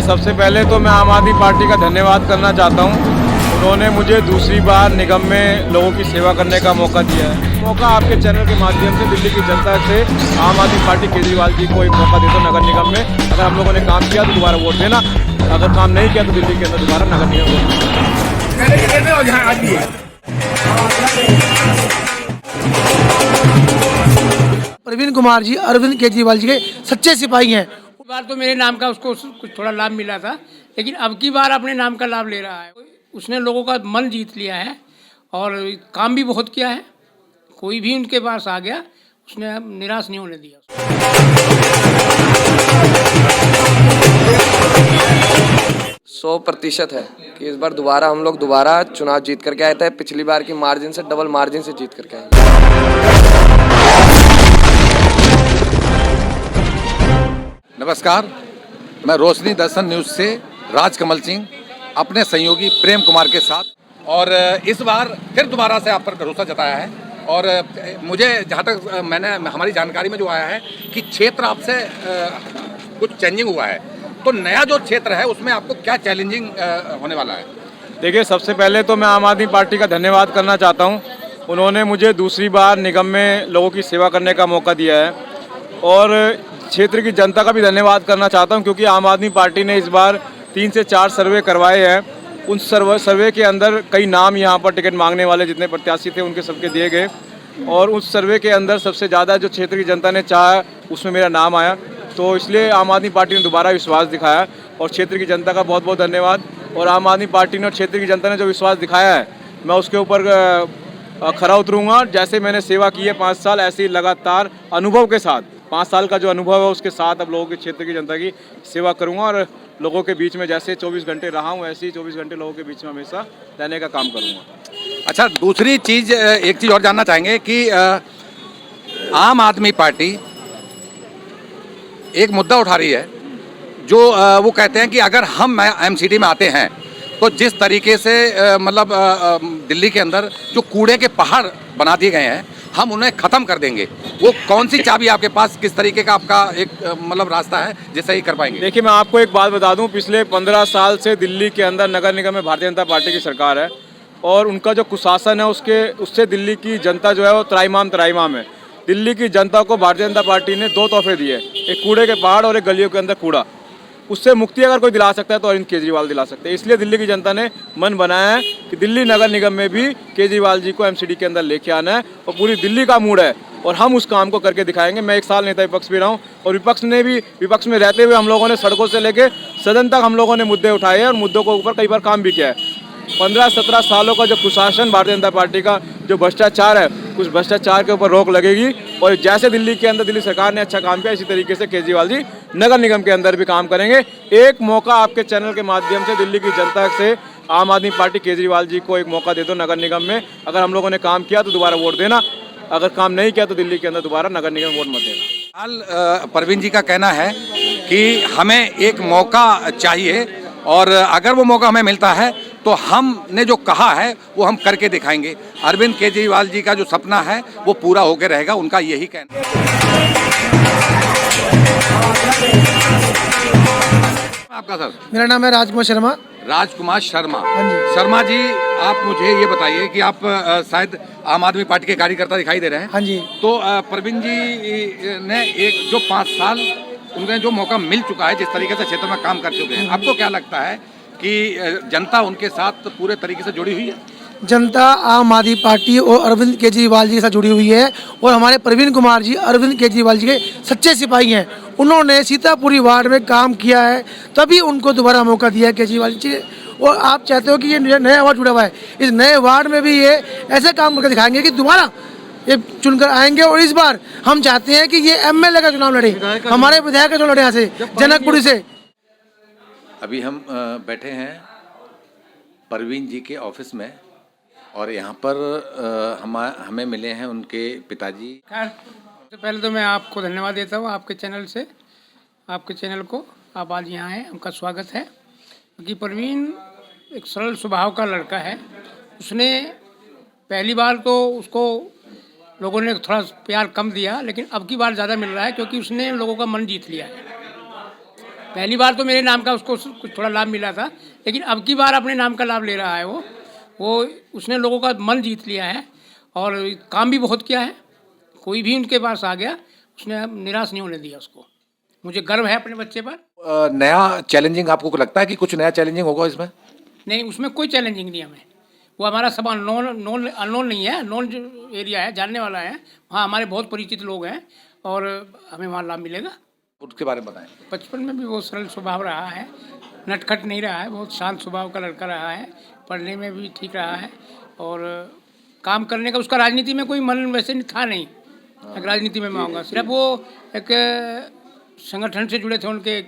सबसे पहले तो मैं आम आदमी पार्टी का धन्यवाद करना चाहता हूं। उन्होंने मुझे दूसरी बार निगम में लोगों की सेवा करने का मौका दिया है। मौका आपके चैनल के माध्यम से दिल्ली की जनता से आम आदमी पार्टी केजरीवाल जी को एक मौका दे दो नगर निगम में। अगर हम लोगों ने काम किया तो दोबारा वोट देना, अगर काम नहीं किया तो दिल्ली के अंदर दोबारा नगर निगम वोट देना। प्रवीण कुमार जी अरविंद केजरीवाल जी के सच्चे सिपाही हैं। बार तो मेरे नाम का उसको कुछ थोड़ा लाभ मिला था, लेकिन अब की बार अपने नाम का लाभ ले रहा है। उसने लोगों का मन जीत लिया है और काम भी बहुत किया है। कोई भी उनके पास आ गया, उसने निराश नहीं होने दिया। 100% है कि इस बार दोबारा हम लोग दोबारा चुनाव जीत करके आए थे। पिछली बार की मार्जिन से डबल मार्जिन से जीत करके आए। नमस्कार, मैं रोशनी दर्शन न्यूज़ से राजकमल सिंह अपने सहयोगी प्रेम कुमार के साथ, और इस बार फिर दोबारा से आप पर भरोसा जताया है। और मुझे जहाँ तक मैंने हमारी जानकारी में जो आया है कि क्षेत्र आपसे कुछ चेंजिंग हुआ है, तो नया जो क्षेत्र है उसमें आपको क्या चैलेंजिंग होने वाला है? देखिए, सबसे पहले तो मैं आम आदमी पार्टी का धन्यवाद करना चाहता हूँ। उन्होंने मुझे दूसरी बार निगम में लोगों की सेवा करने का मौका दिया है, और क्षेत्र की जनता का भी धन्यवाद करना चाहता हूं, क्योंकि आम आदमी पार्टी ने इस बार 3 से 4 सर्वे करवाए हैं। उन सर्वे के अंदर कई नाम यहां पर टिकट मांगने वाले जितने प्रत्याशी थे उनके सबके दिए गए, और उस सर्वे के अंदर सबसे ज़्यादा जो क्षेत्र की जनता ने चाहा उसमें मेरा नाम आया। तो इसलिए आम आदमी पार्टी ने दोबारा विश्वास दिखाया, और क्षेत्र की जनता का बहुत बहुत धन्यवाद। और आम आदमी पार्टी ने और क्षेत्र की जनता ने जो विश्वास दिखाया है, मैं उसके ऊपर खरा उतरूँगा। जैसे मैंने सेवा की है 5 साल, ऐसे ही लगातार अनुभव के साथ 5 साल का जो अनुभव है उसके साथ अब लोगों के क्षेत्र की जनता की सेवा करूंगा, और लोगों के बीच में जैसे 24 घंटे रहा हूं ऐसे ही 24 घंटे लोगों के बीच में हमेशा रहने का काम करूंगा। अच्छा, दूसरी चीज़, एक चीज़ और जानना चाहेंगे कि आम आदमी पार्टी एक मुद्दा उठा रही है, जो वो कहते हैं कि अगर हम एमसीडी में आते हैं तो जिस तरीके से मतलब दिल्ली के अंदर जो कूड़े के पहाड़ बना दिए गए हैं, हम उन्हें ख़त्म कर देंगे। वो कौन सी चाबी आपके पास, किस तरीके का आपका एक मतलब रास्ता है जिससे ही कर पाएंगे? देखिए, मैं आपको एक बात बता दूं, पिछले 15 साल से दिल्ली के अंदर नगर निगम में भारतीय जनता पार्टी की सरकार है, और उनका जो कुशासन है उससे दिल्ली की जनता जो है वो त्राईमाम है। दिल्ली की जनता को भारतीय जनता पार्टी ने 2 तोहफे दिए, एक कूड़े के पहाड़ और एक गलियों के अंदर कूड़ा। उससे मुक्ति अगर कोई दिला सकता है तो अरविंद केजरीवाल दिला सकते हैं। इसलिए दिल्ली की जनता ने मन बनाया है कि दिल्ली नगर निगम में भी केजरीवाल जी को एमसीडी के अंदर लेके आना है, और पूरी दिल्ली का मूड है, और हम उस काम को करके दिखाएंगे। मैं 1 साल नेता विपक्ष भी रहा हूँ, और विपक्ष में रहते हुए हम लोगों ने सड़कों से लेके सदन तक हम लोगों ने मुद्दे उठाए हैं, और मुद्दों के ऊपर कई बार काम भी किया है। 15-17 सालों का जो कुशासन भारतीय जनता पार्टी का जो भ्रष्टाचार है, उस भ्रष्टाचार के ऊपर रोक लगेगी। और जैसे दिल्ली के अंदर दिल्ली सरकार ने अच्छा काम किया, इसी तरीके से केजरीवाल जी नगर निगम के अंदर भी काम करेंगे। एक मौका आपके चैनल के माध्यम से दिल्ली की जनता से आम आदमी पार्टी केजरीवाल जी को एक मौका दे दो नगर निगम में। अगर हम लोगों ने काम किया तो दोबारा वोट देना, अगर काम नहीं किया तो दिल्ली के अंदर दोबारा नगर निगम वोट मत देना। हाल परवीन जी का कहना है कि हमें एक मौका चाहिए, और अगर वो मौका हमें मिलता है तो हमने जो कहा है वो हम करके दिखाएंगे। अरविंद केजरीवाल जी का जो सपना है वो पूरा होकर रहेगा, उनका यही कहना है। आपका सर? मेरा नाम है राजकुमार शर्मा। राजकुमार शर्मा। हाँ जी। शर्मा जी, आप मुझे ये बताइए कि आप शायद आम आदमी पार्टी के कार्यकर्ता दिखाई दे रहे हैं। हाँ जी। तो प्रवीण जी ने एक जो 5 साल उन्हें जो मौका मिल चुका है, जिस तरीके से क्षेत्र में काम कर चुके हैं, आपको क्या लगता है कि जनता उनके साथ पूरे तरीके से जुड़ी हुई है? जनता आम आदमी पार्टी और अरविंद केजरीवाल जी के साथ जुड़ी हुई है, और हमारे प्रवीण कुमार जी अरविंद केजरीवाल जी के सच्चे सिपाही हैं। उन्होंने सीतापुरी वार्ड में काम किया है, तभी उनको दोबारा मौका दिया है केजरीवाल जी। और आप चाहते हो कि ये नया वार्ड जुड़ा हुआ है, इस नए वार्ड में भी ये ऐसे काम करके दिखाएंगे कि दोबारा ये चुनकर आएंगे। और इस बार हम चाहते हैं कि ये एमएलए का चुनाव लड़े, हमारे विधायक का चुनाव लड़े यहाँ से जनकपुरी से। अभी हम बैठे हैं परवीन जी के ऑफिस में, और यहाँ पर हमें मिले हैं उनके पिताजी। सबसे पहले तो मैं आपको धन्यवाद देता हूँ, आपके चैनल से, आपके चैनल को आप आज यहाँ हैं, उनका स्वागत है। क्योंकि परवीन एक सरल स्वभाव का लड़का है। उसने पहली बार तो उसको लोगों ने थोड़ा प्यार कम दिया, लेकिन अब की बार ज़्यादा मिल रहा है, क्योंकि उसने लोगों का मन जीत लिया है। पहली बार तो मेरे नाम का उसको कुछ थोड़ा लाभ मिला था, लेकिन अब की बार अपने नाम का लाभ ले रहा है वो उसने लोगों का मन जीत लिया है और काम भी बहुत किया है। कोई भी उनके पास आ गया उसने निराश नहीं होने दिया उसको। मुझे गर्व है अपने बच्चे पर। नया चैलेंजिंग आपको लगता है कि कुछ नया चैलेंजिंग होगा इसमें? नहीं, उसमें कोई चैलेंजिंग नहीं है हमें। वो हमारा सब अननोन नहीं है, नोन एरिया है, जानने वाला है। वहाँ हमारे बहुत परिचित लोग हैं और हमें वहाँ लाभ मिलेगा। उसके बारे में बताएं। बचपन में भी वो सरल स्वभाव रहा है, नटखट नहीं रहा है, बहुत शांत स्वभाव का लड़का रहा है, पढ़ने में भी ठीक रहा है और काम करने का उसका राजनीति में कोई मन वैसे था नहीं। राजनीति में मैं आऊँगा, सिर्फ वो एक संगठन से जुड़े थे उनके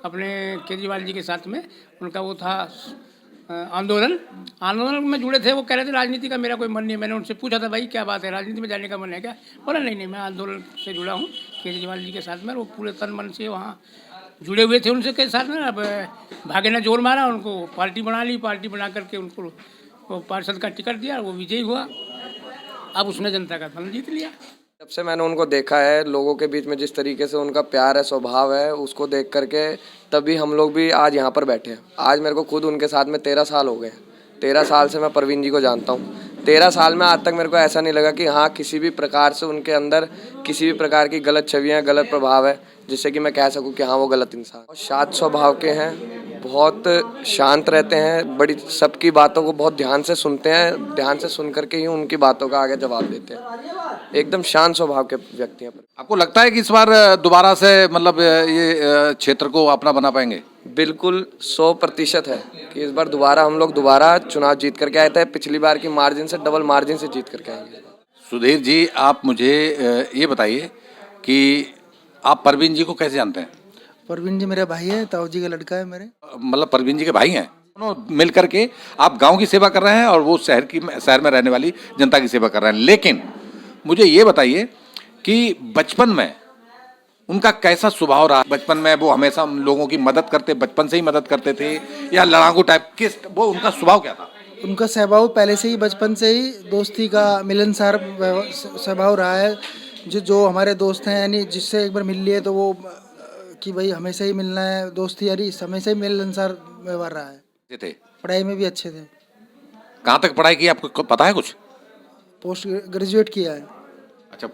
अपने केजरीवाल जी के साथ में, उनका वो था आंदोलन में जुड़े थे। वो कह रहे थे राजनीति का मेरा कोई मन नहीं है। मैंने उनसे पूछा था भाई क्या बात है, राजनीति में जाने का मन है क्या? बोला नहीं मैं आंदोलन से जुड़ा हूँ केजरीवाल जी के साथ में। वो पूरे तन मन से वहाँ जुड़े हुए थे उनसे के साथ में। अब भागे ने जोर मारा, उनको पार्टी बना ली, पार्टी बना करके उनको वो पार्षद का टिकट दिया, वो विजयी हुआ। अब उसने जनता का मन जीत लिया। जब से मैंने उनको देखा है, लोगों के बीच में जिस तरीके से उनका प्यार है, स्वभाव है, उसको देख करके तभी हम लोग भी आज यहाँ पर बैठे हैं। आज मेरे को खुद उनके साथ में 13 साल हो गए। 13 साल से मैं परवीन जी को जानता हूँ। 13 साल में आज तक मेरे को ऐसा नहीं लगा कि हाँ किसी भी प्रकार से उनके अंदर किसी भी प्रकार की गलत छवियाँ, गलत प्रभाव है जिससे कि मैं कह सकूँ कि हाँ वो गलत इंसान। और शांत स्वभाव के हैं, बहुत शांत रहते हैं, बड़ी सबकी बातों को बहुत ध्यान से सुनते हैं, ध्यान से सुन करके ही उनकी बातों का आगे जवाब देते हैं। एकदम शांत स्वभाव के व्यक्ति हैं। आपको लगता है कि इस बार दोबारा से मतलब ये क्षेत्र को अपना बना पाएंगे? बिल्कुल 100% है कि इस बार दोबारा हम लोग दोबारा चुनाव जीत करके आए थे। पिछली बार की मार्जिन से डबल मार्जिन से जीत करके आएंगे। सुधीर जी, आप मुझे ये बताइए कि आप परवीन जी को कैसे जानते हैं? परवीन जी मेरे भाई है, ताऊ जी का लड़का है मेरे। मतलब परवीन जी के भाई हैं दोनों मिल करके आप गांव की सेवा कर रहे हैं और वो शहर में रहने वाली जनता की सेवा कर रहे हैं। लेकिन मुझे ये बताइए कि बचपन में उनका कैसा स्वभाव रहा? बचपन में वो हमेशा लोगों की मदद करते, बचपन से ही मदद करते थे या लड़ाकू टाइप, किस वो उनका स्वभाव क्या था? उनका स्वभाव पहले से ही बचपन से ही दोस्ती का मिलनसार स्वभाव रहा है। जो हमारे दोस्त हैं, यानी जिससे एक बार मिल लिए तो वो कि भाई हमेशा ही मिलना है, दोस्ती यारी हमेशा ही मिलनसार व्यवहार रहा है। थे पढ़ाई में भी अच्छे थे। कहाँ तक पढ़ाई की आपको पता है कुछ? पोस्ट ग्रेजुएट किया है। अच्छा।